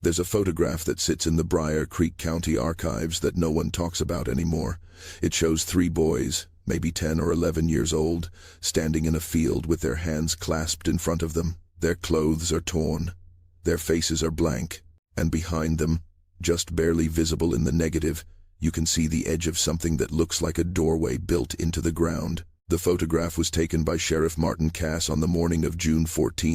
There's a photograph that sits in the Briar Creek County archives that no one talks about anymore. It shows 3 boys, maybe 10 or 11 years old, standing in a field with their hands clasped in front of them. Their clothes are torn. Their faces are blank. And behind them, just barely visible in the negative, you can see the edge of something that looks like a doorway built into the ground. The photograph was taken by Sheriff Martin Cass on the morning of June 14,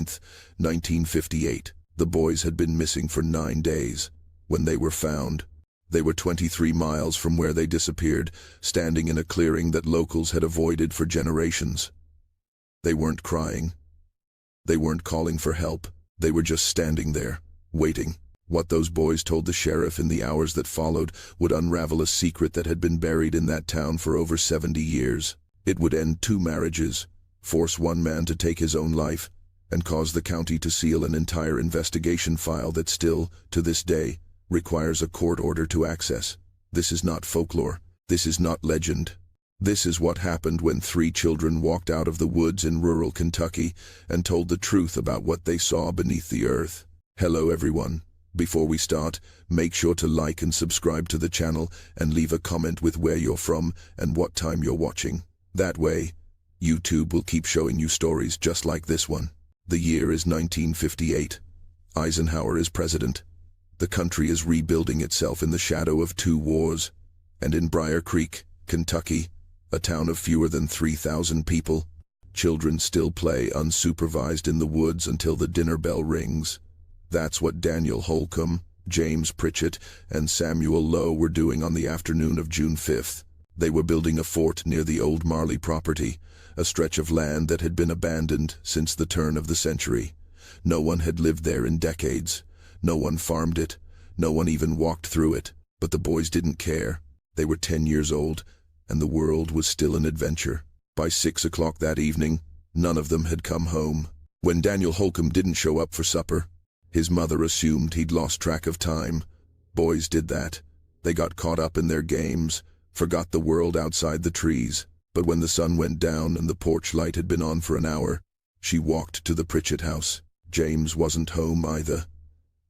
1958. The boys had been missing for 9 days. When they were found, they were 23 miles from where they disappeared, standing in a clearing that locals had avoided for generations. They weren't crying. They weren't calling for help. They were just standing there, waiting. What those boys told the sheriff in the hours that followed would unravel a secret that had been buried in that town for over 70 years. It would end 2 marriages, force one man to take his own life, and cause the county to seal an entire investigation file that still, to this day, requires a court order to access. This is not folklore. This is not legend. This is what happened when 3 children walked out of the woods in rural Kentucky and told the truth about what they saw beneath the earth. Hello everyone. Before we start, make sure to like and subscribe to the channel and leave a comment with where you're from and what time you're watching. That way, YouTube will keep showing you stories just like this one. The year is 1958. Eisenhower is president. The country is rebuilding itself in the shadow of 2 wars. And in Briar Creek, Kentucky, a town of fewer than 3,000 people, children still play unsupervised in the woods until the dinner bell rings. That's what Daniel Holcomb, James Pritchett, and Samuel Lowe were doing on the afternoon of June 5th. They were building a fort near the old Marley property, a stretch of land that had been abandoned since the turn of the century. No one had lived there in decades. No one farmed it. No one even walked through it. But the boys didn't care. They were 10 years old, and the world was still an adventure. By 6 o'clock that evening, none of them had come home. When Daniel Holcomb didn't show up for supper, his mother assumed he'd lost track of time. Boys did that. They got caught up in their games, forgot the world outside the trees. But when the sun went down and the porch light had been on for an hour, she walked to the Pritchett house. James wasn't home either.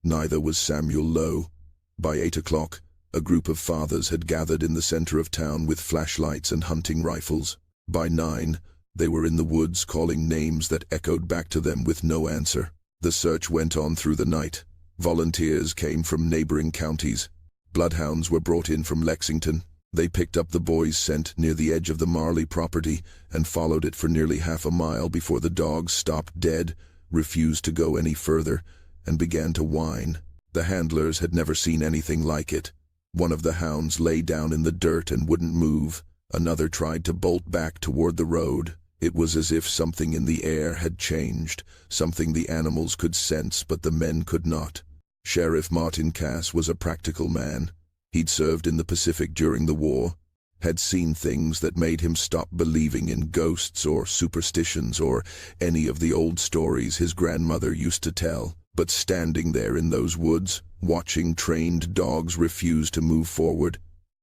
Neither was Samuel Lowe. By 8 o'clock, a group of fathers had gathered in the center of town with flashlights and hunting rifles. By 9, they were in the woods calling names that echoed back to them with no answer. The search went on through the night. Volunteers came from neighboring counties. Bloodhounds were brought in from Lexington. They picked up the boys' scent near the edge of the Marley property and followed it for nearly half a mile before the dogs stopped dead, refused to go any further, and began to whine. The handlers had never seen anything like it. One of the hounds lay down in the dirt and wouldn't move. Another tried to bolt back toward the road. It was as if something in the air had changed, something the animals could sense but the men could not. Sheriff Martin Cass was a practical man. He'd served in the Pacific during the war, had seen things that made him stop believing in ghosts or superstitions or any of the old stories his grandmother used to tell. But standing there in those woods, watching trained dogs refuse to move forward,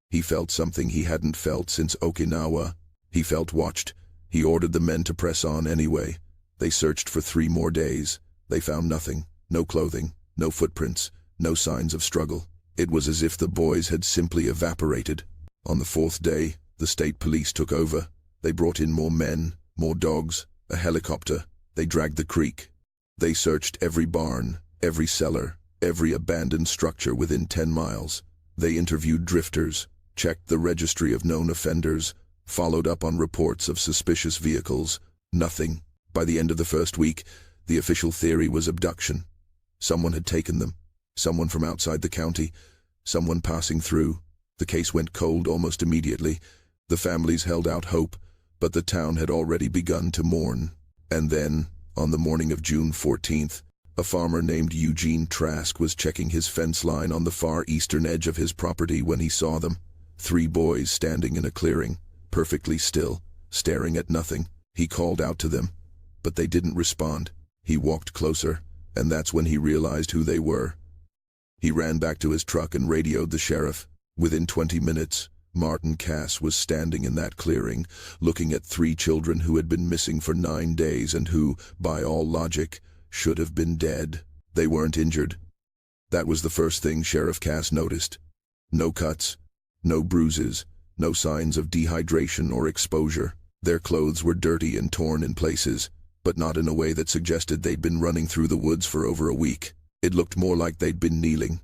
he felt something he hadn't felt since Okinawa. He felt watched. He ordered the men to press on anyway. They searched for 3 more days. They found nothing. No clothing, no footprints, no signs of struggle. It was as if the boys had simply evaporated. On the 4th day, the state police took over. They brought in more men, more dogs, a helicopter. They dragged the creek. They searched every barn, every cellar, every abandoned structure within 10 miles. They interviewed drifters, checked the registry of known offenders, followed up on reports of suspicious vehicles. Nothing. By the end of the first week, the official theory was abduction. Someone had taken them. Someone from outside the county, someone passing through. The case went cold almost immediately. The families held out hope, but the town had already begun to mourn. And then, on the morning of June 14th, a farmer named Eugene Trask was checking his fence line on the far eastern edge of his property when he saw them. 3 boys standing in a clearing, perfectly still, staring at nothing. He called out to them, but they didn't respond. He walked closer, and that's when he realized who they were. He ran back to his truck and radioed the sheriff. Within 20 minutes, Martin Cass was standing in that clearing, looking at 3 children who had been missing for 9 days and who, by all logic, should have been dead. They weren't injured. That was the first thing Sheriff Cass noticed. No cuts, no bruises, no signs of dehydration or exposure. Their clothes were dirty and torn in places, but not in a way that suggested they'd been running through the woods for over a week. It looked more like they'd been kneeling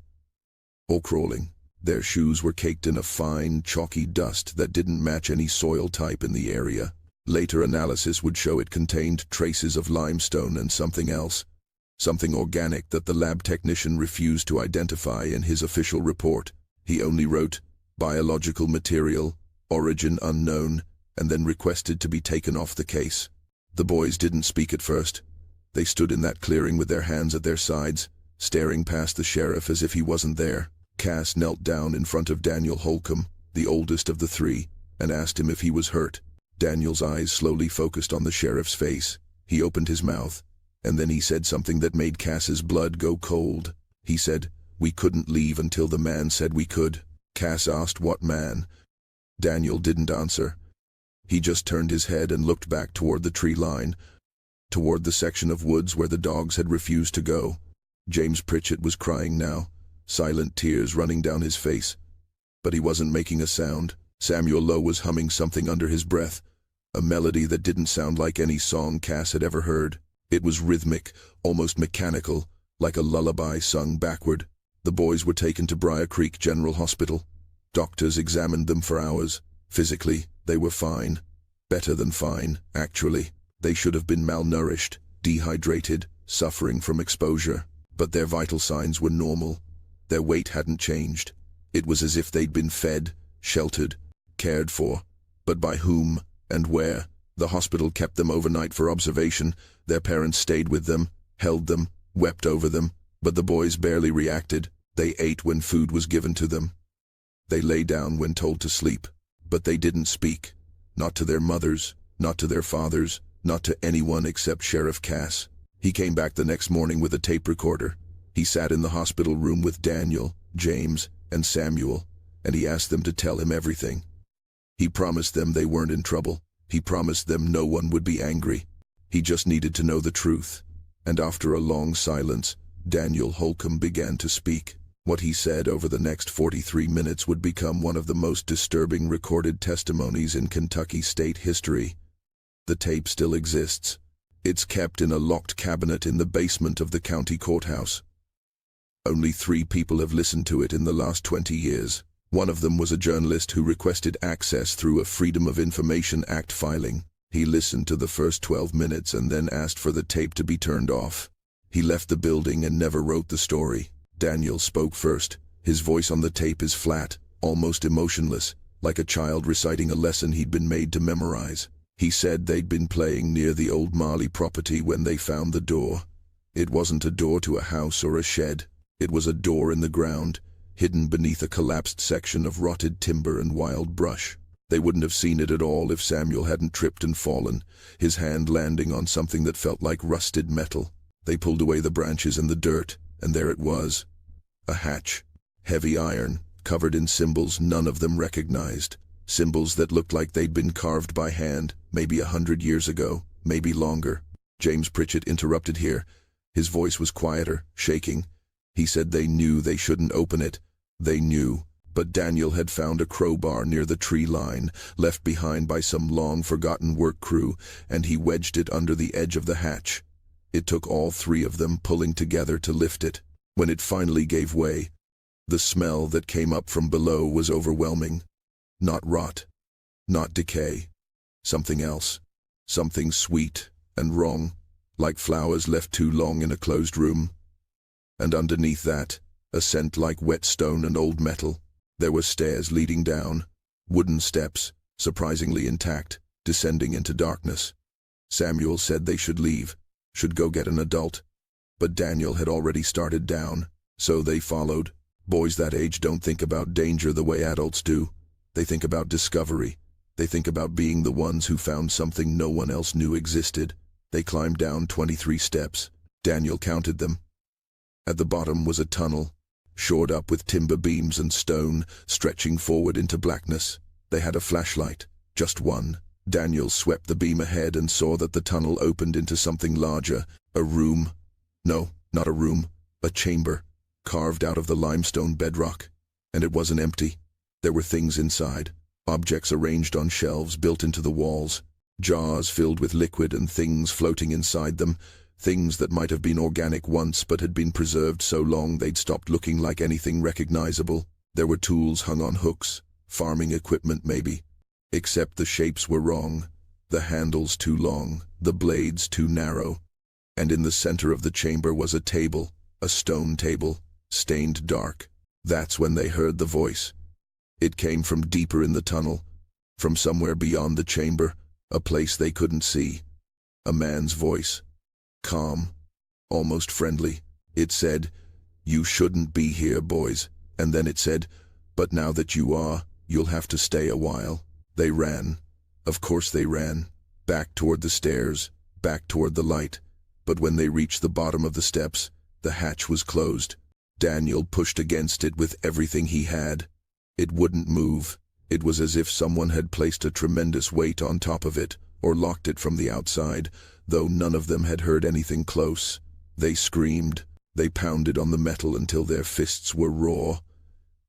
or crawling. Their shoes were caked in a fine, chalky dust that didn't match any soil type in the area. Later analysis would show it contained traces of limestone and something else, something organic that the lab technician refused to identify in his official report. He only wrote, "biological material, origin unknown," and then requested to be taken off the case. The boys didn't speak at first. They stood in that clearing with their hands at their sides, staring past the sheriff as if he wasn't there. Cass knelt down in front of Daniel Holcomb, the oldest of the three, and asked him if he was hurt. Daniel's eyes slowly focused on the sheriff's face. He opened his mouth, and then he said something that made Cass's blood go cold. He said, "We couldn't leave until the man said we could." Cass asked what man. Daniel didn't answer. He just turned his head and looked back toward the tree line, toward the section of woods where the dogs had refused to go. James Pritchett was crying now, silent tears running down his face. But he wasn't making a sound. Samuel Lowe was humming something under his breath, a melody that didn't sound like any song Cass had ever heard. It was rhythmic, almost mechanical, like a lullaby sung backward. The boys were taken to Briar Creek General Hospital. Doctors examined them for hours. Physically, they were fine. Better than fine, actually. They should have been malnourished, dehydrated, suffering from exposure. But their vital signs were normal. Their weight hadn't changed. It was as if they'd been fed, sheltered, cared for. But by whom and where? The hospital kept them overnight for observation. Their parents stayed with them, held them, wept over them. But the boys barely reacted. They ate when food was given to them. They lay down when told to sleep. But they didn't speak. Not to their mothers, not to their fathers, not to anyone except Sheriff Cass. He came back the next morning with a tape recorder. He sat in the hospital room with Daniel, James, and Samuel, and he asked them to tell him everything. He promised them they weren't in trouble. He promised them no one would be angry. He just needed to know the truth. And after a long silence, Daniel Holcomb began to speak. What he said over the next 43 minutes would become one of the most disturbing recorded testimonies in Kentucky state history. The tape still exists. It's kept in a locked cabinet in the basement of the county courthouse. Only 3 people have listened to it in the last 20 years. One of them was a journalist who requested access through a Freedom of Information Act filing. He listened to the first 12 minutes and then asked for the tape to be turned off. He left the building and never wrote the story. Daniel spoke first. His voice on the tape is flat, almost emotionless, like a child reciting a lesson he'd been made to memorize. He said they'd been playing near the old Marley property when they found the door. It wasn't a door to a house or a shed. It was a door in the ground, hidden beneath a collapsed section of rotted timber and wild brush. They wouldn't have seen it at all if Samuel hadn't tripped and fallen, his hand landing on something that felt like rusted metal. They pulled away the branches and the dirt, and there it was. A hatch. Heavy iron, covered in symbols none of them recognized. Symbols that looked like they'd been carved by hand, maybe 100 years ago, maybe longer. James Pritchett interrupted here. His voice was quieter, shaking. He said they knew they shouldn't open it. They knew. But Daniel had found a crowbar near the tree line, left behind by some long-forgotten work crew, and he wedged it under the edge of the hatch. It took all 3 of them pulling together to lift it. When it finally gave way, the smell that came up from below was overwhelming. Not rot, not decay. Something else. Something sweet and wrong, like flowers left too long in a closed room. And underneath that, a scent like wet stone and old metal. There were stairs leading down, wooden steps, surprisingly intact, descending into darkness. Samuel said they should leave, should go get an adult. But Daniel had already started down, so they followed. Boys that age don't think about danger the way adults do. They think about discovery. They think about being the ones who found something no one else knew existed. They climbed down 23 steps. Daniel counted them. At the bottom was a tunnel, shored up with timber beams and stone, stretching forward into blackness. They had a flashlight, just one. Daniel swept the beam ahead and saw that the tunnel opened into something larger, a room. No, not a room, a chamber, carved out of the limestone bedrock. And it wasn't empty. There were things inside, objects arranged on shelves built into the walls, jars filled with liquid and things floating inside them, things that might have been organic once but had been preserved so long they'd stopped looking like anything recognizable. There were tools hung on hooks, farming equipment maybe. Except the shapes were wrong, the handles too long, the blades too narrow. And in the center of the chamber was a table, a stone table, stained dark. That's when they heard the voice. It came from deeper in the tunnel, from somewhere beyond the chamber, a place they couldn't see. A man's voice. Calm, almost friendly. It said, "You shouldn't be here, boys." And then it said, "But now that you are, you'll have to stay a while." They ran. Of course they ran. Back toward the stairs, back toward the light. But when they reached the bottom of the steps, the hatch was closed. Daniel pushed against it with everything he had. It wouldn't move. It was as if someone had placed a tremendous weight on top of it, or locked it from the outside, though none of them had heard anything close. They screamed. They pounded on the metal until their fists were raw.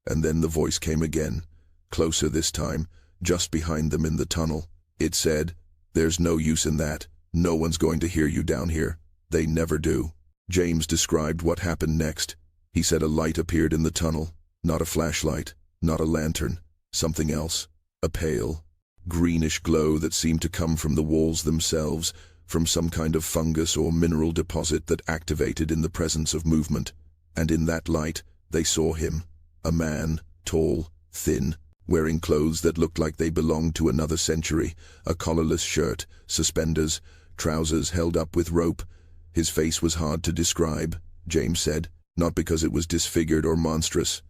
And then the voice came again, closer this time, just behind them in the tunnel. It said, "There's no use in that. No one's going to hear you down here. They never do." James described what happened next. He said a light appeared in the tunnel. Not a flashlight, not a lantern, something else. A pale, greenish glow that seemed to come from the walls themselves, from some kind of fungus or mineral deposit that activated in the presence of movement. And in that light, they saw him. A man, tall, thin, wearing clothes that looked like they belonged to another century, a collarless shirt, suspenders, trousers held up with rope. His face was hard to describe, James said, not because it was disfigured or monstrous,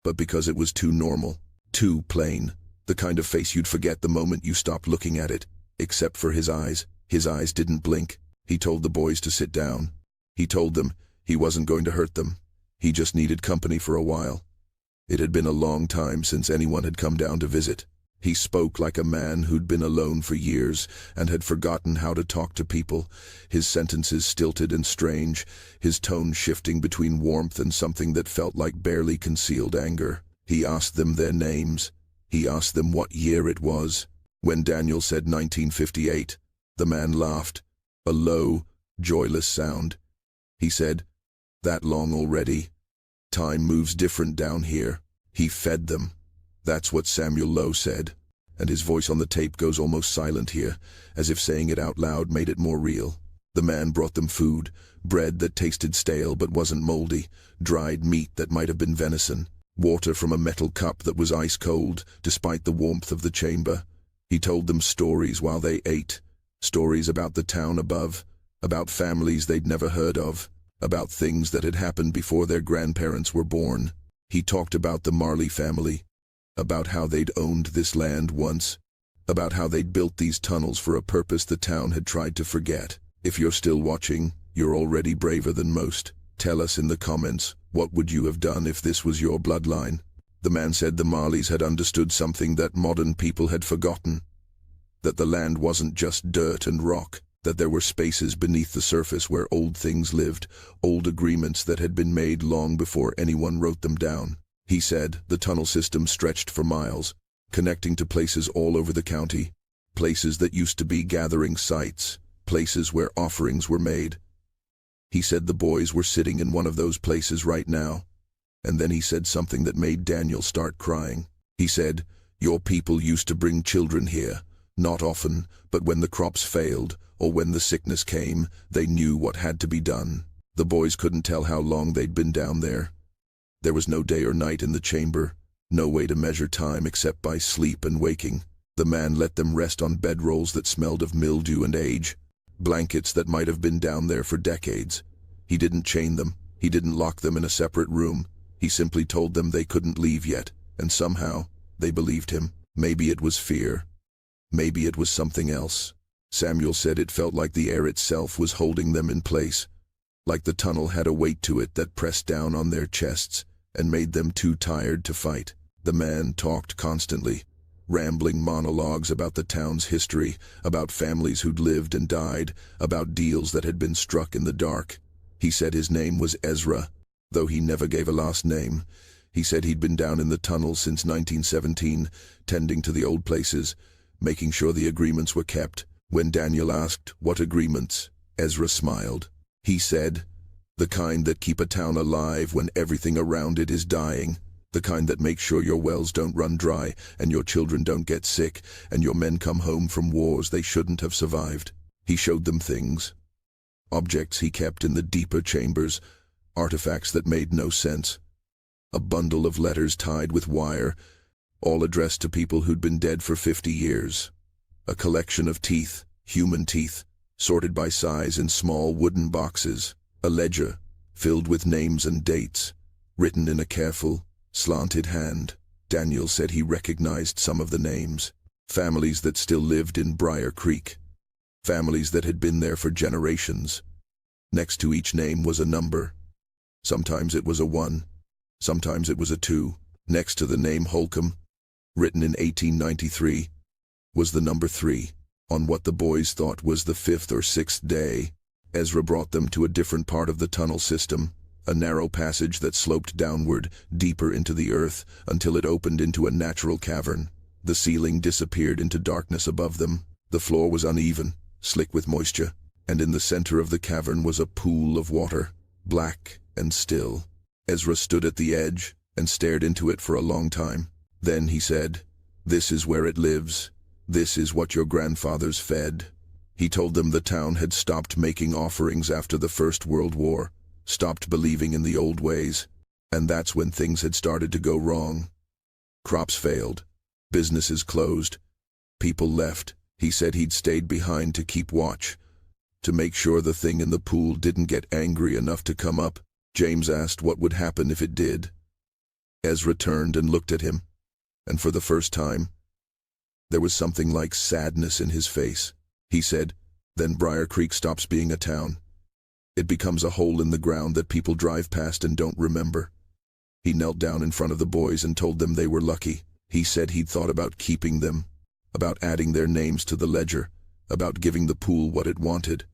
but because it was too normal, too plain, the kind of face you'd forget the moment you stopped looking at it, except for his eyes. His eyes didn't blink. He told the boys to sit down. He told them he wasn't going to hurt them. He just needed company for a while. It had been a long time since anyone had come down to visit. He spoke like a man who'd been alone for years and had forgotten how to talk to people, his sentences stilted and strange, his tone shifting between warmth and something that felt like barely concealed anger. He asked them their names. He asked them what year it was. When Daniel said 1958, the man laughed, a low, joyless sound. He said, "That long already? Time moves different down here." He fed them. That's what Samuel Lowe said, and his voice on the tape goes almost silent here, as if saying it out loud made it more real. The man brought them food, bread that tasted stale but wasn't moldy, dried meat that might have been venison, water from a metal cup that was ice cold, despite the warmth of the chamber. He told them stories while they ate, stories about the town above, about families they'd never heard of, about things that had happened before their grandparents were born. He talked about the Marley family, about how they'd owned this land once, about how they'd built these tunnels for a purpose the town had tried to forget. If you're still watching, you're already braver than most. Tell us in the comments, what would you have done if this was your bloodline? The man said the Marleys had understood something that modern people had forgotten, that the land wasn't just dirt and rock, that there were spaces beneath the surface where old things lived, old agreements that had been made long before anyone wrote them down. He said the tunnel system stretched for miles, connecting to places all over the county, places that used to be gathering sites, places where offerings were made. He said the boys were sitting in one of those places right now. And then he said something that made Daniel start crying. He said, "Your people used to bring children here, not often, but when the crops failed, or when the sickness came, they knew what had to be done." The boys couldn't tell how long they'd been down there. There was no day or night in the chamber, no way to measure time except by sleep and waking. The man let them rest on bedrolls that smelled of mildew and age, blankets that might have been down there for decades. He didn't chain them, he didn't lock them in a separate room. He simply told them they couldn't leave yet, and somehow, they believed him. Maybe it was fear. Maybe it was something else. Samuel said it felt like the air itself was holding them in place, like the tunnel had a weight to it that pressed down on their chests and made them too tired to fight. The man talked constantly, rambling monologues about the town's history, about families who'd lived and died, about deals that had been struck in the dark. He said his name was Ezra, though he never gave a last name. He said he'd been down in the tunnel since 1917, tending to the old places, making sure the agreements were kept. When Daniel asked, "What agreements?" Ezra smiled. He said, "The kind that keep a town alive when everything around it is dying. The kind that make sure your wells don't run dry, and your children don't get sick, and your men come home from wars they shouldn't have survived." He showed them things. Objects he kept in the deeper chambers, artifacts that made no sense. A bundle of letters tied with wire, all addressed to people who'd been dead for 50 years. A collection of teeth, human teeth, sorted by size in small wooden boxes. A ledger, filled with names and dates, written in a careful, slanted hand. Daniel said he recognized some of the names. Families that still lived in Briar Creek. Families that had been there for generations. Next to each name was a number. Sometimes it was a 1, sometimes it was a 2. Next to the name Holcomb, written in 1893, was the number 3. On what the boys thought was the 5th or 6th day, Ezra brought them to a different part of the tunnel system, a narrow passage that sloped downward, deeper into the earth, until it opened into a natural cavern. The ceiling disappeared into darkness above them. The floor was uneven, slick with moisture, and in the center of the cavern was a pool of water, black and still. Ezra stood at the edge and stared into it for a long time. Then he said, "This is where it lives. This is what your grandfathers fed." He told them the town had stopped making offerings after the First World War, stopped believing in the old ways, and that's when things had started to go wrong. Crops failed, businesses closed, people left. He said he'd stayed behind to keep watch, to make sure the thing in the pool didn't get angry enough to come up. James asked what would happen if it did. Ezra turned and looked at him, and for the first time, there was something like sadness in his face. He said, "Then Briar Creek stops being a town. It becomes a hole in the ground that people drive past and don't remember." He knelt down in front of the boys and told them they were lucky. He said he'd thought about keeping them, about adding their names to the ledger, about giving the pool what it wanted,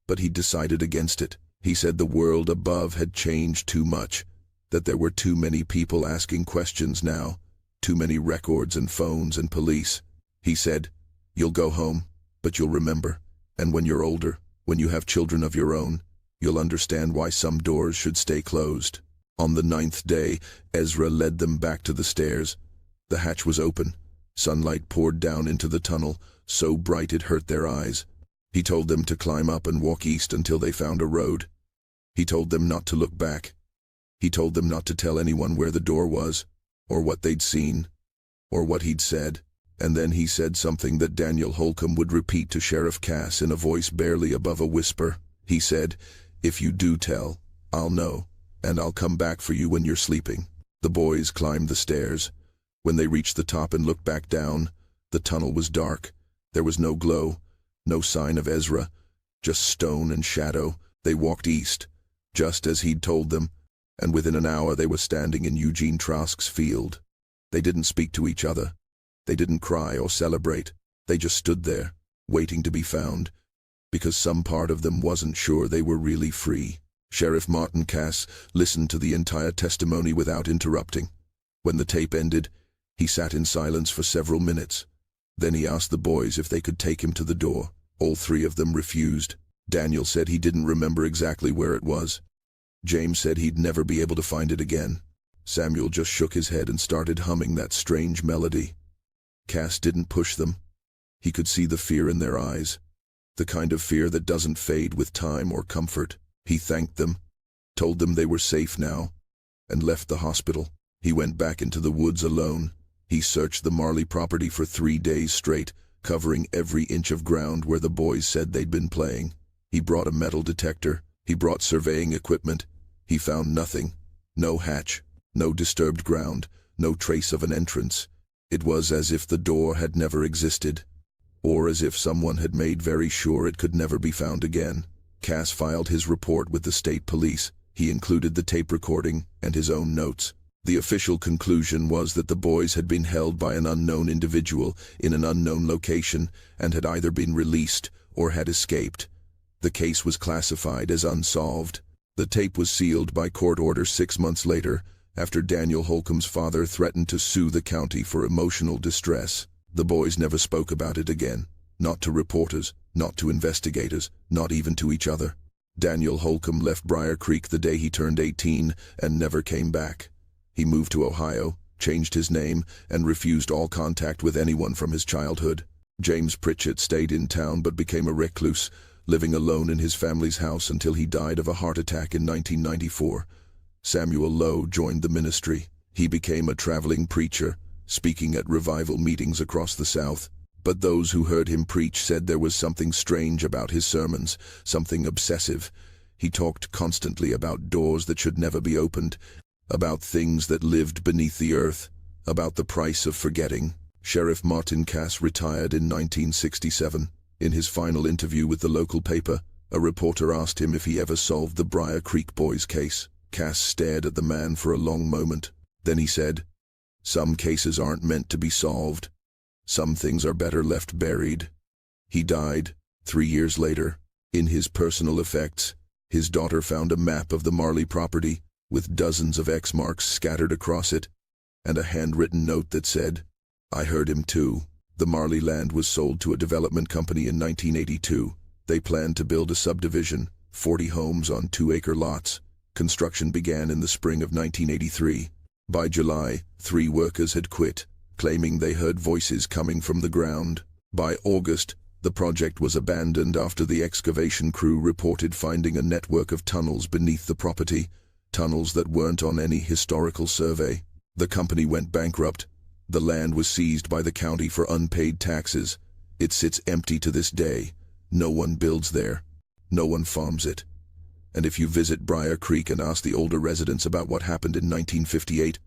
but he'd decided against it. He said the world above had changed too much, that there were too many people asking questions now, too many records and phones and police. He said, "You'll go home, but you'll remember, and when you're older, when you have children of your own, you'll understand why some doors should stay closed." On the 9th day, Ezra led them back to the stairs. The hatch was open. Sunlight poured down into the tunnel, so bright it hurt their eyes. He told them to climb up and walk east until they found a road. He told them not to look back. He told them not to tell anyone where the door was, or what they'd seen, or what he'd said. And then he said something that Daniel Holcomb would repeat to Sheriff Cass in a voice barely above a whisper. He said, "If you do tell, I'll know, and I'll come back for you when you're sleeping." The boys climbed the stairs. When they reached the top and looked back down, the tunnel was dark. There was no glow, no sign of Ezra, just stone and shadow. They walked east, just as he'd told them, and within an hour they were standing in Eugene Trask's field. They didn't speak to each other. They didn't cry or celebrate. They just stood there, waiting to be found, because some part of them wasn't sure they were really free. Sheriff Martin Cass listened to the entire testimony without interrupting. When the tape ended, he sat in silence for several minutes. Then he asked the boys if they could take him to the door. All 3 of them refused. Daniel said he didn't remember exactly where it was. James said he'd never be able to find it again. Samuel just shook his head and started humming that strange melody. Cass didn't push them. He could see the fear in their eyes, the kind of fear that doesn't fade with time or comfort. He thanked them, told them they were safe now, and left the hospital. He went back into the woods alone. He searched the Marley property for 3 days straight, covering every inch of ground where the boys said they'd been playing. He brought a metal detector. He brought surveying equipment. He found nothing. No hatch, no disturbed ground, no trace of an entrance. It was as if the door had never existed, or as if someone had made very sure it could never be found again. Cass filed his report with the state police. He included the tape recording and his own notes. The official conclusion was that the boys had been held by an unknown individual in an unknown location and had either been released or had escaped. The case was classified as unsolved. The tape was sealed by court order 6 months later, after Daniel Holcomb's father threatened to sue the county for emotional distress. The boys never spoke about it again. Not to reporters, not to investigators, not even to each other. Daniel Holcomb left Briar Creek the day he turned 18 and never came back. He moved to Ohio, changed his name, and refused all contact with anyone from his childhood. James Pritchett stayed in town but became a recluse, living alone in his family's house until he died of a heart attack in 1994. Samuel Lowe joined the ministry. He became a traveling preacher, speaking at revival meetings across the South. But those who heard him preach said there was something strange about his sermons, something obsessive. He talked constantly about doors that should never be opened, about things that lived beneath the earth, about the price of forgetting. Sheriff Martin Cass retired in 1967. In his final interview with the local paper, a reporter asked him if he ever solved the Briar Creek boys' case. Cass stared at the man for a long moment. Then he said, "Some cases aren't meant to be solved. Some things are better left buried." He died 3 years later. In his personal effects, his daughter found a map of the Marley property with dozens of X marks scattered across it, and a handwritten note that said, "I heard him too." The Marley land was sold to a development company in 1982. They planned to build a subdivision, 40 homes on 2-acre lots. Construction began in the spring of 1983. By July, 3 workers had quit, claiming they heard voices coming from the ground. By August, the project was abandoned after the excavation crew reported finding a network of tunnels beneath the property, tunnels that weren't on any historical survey. The company went bankrupt. The land was seized by the county for unpaid taxes. It sits empty to this day. No one builds there. No one farms it. And if you visit Briar Creek and ask the older residents about what happened in 1958,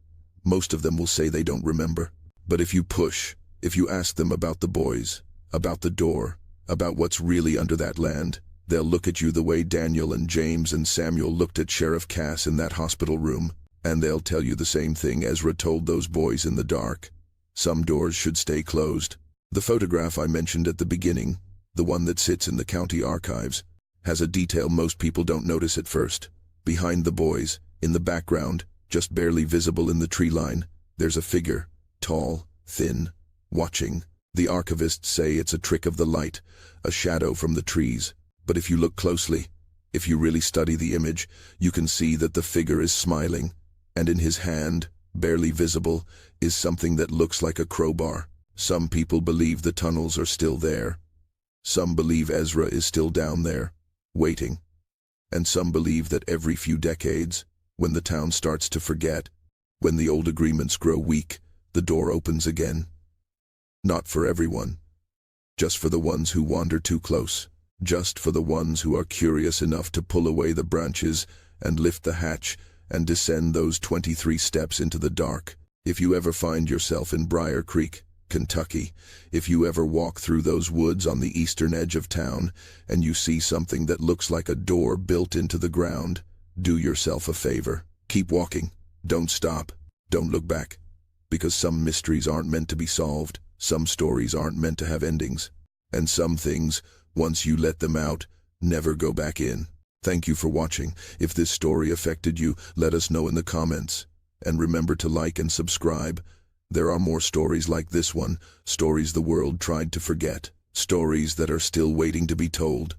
most of them will say they don't remember. But if you push, if you ask them about the boys, about the door, about what's really under that land, they'll look at you the way Daniel and James and Samuel looked at Sheriff Cass in that hospital room, and they'll tell you the same thing Ezra told those boys in the dark. Some doors should stay closed. The photograph I mentioned at the beginning, the one that sits in the county archives, has a detail most people don't notice at first. Behind the boys, in the background, just barely visible in the tree line, there's a figure, tall, thin, watching. The archivists say it's a trick of the light, a shadow from the trees. But if you look closely, if you really study the image, you can see that the figure is smiling, and in his hand, barely visible, is something that looks like a crowbar. Some people believe the tunnels are still there. Some believe Ezra is still down there, waiting. And some believe that every few decades, when the town starts to forget, when the old agreements grow weak, the door opens again. Not for everyone. Just for the ones who wander too close. Just for the ones who are curious enough to pull away the branches and lift the hatch and descend those 23 steps into the dark. If you ever find yourself in Briar Creek, Kentucky, if you ever walk through those woods on the eastern edge of town and you see something that looks like a door built into the ground, do yourself a favor. Keep walking. Don't stop. Don't look back. Because some mysteries aren't meant to be solved. Some stories aren't meant to have endings. And some things, once you let them out, never go back in. Thank you for watching. If this story affected you, let us know in the comments. And remember to like and subscribe. There are more stories like this one, stories the world tried to forget, stories that are still waiting to be told.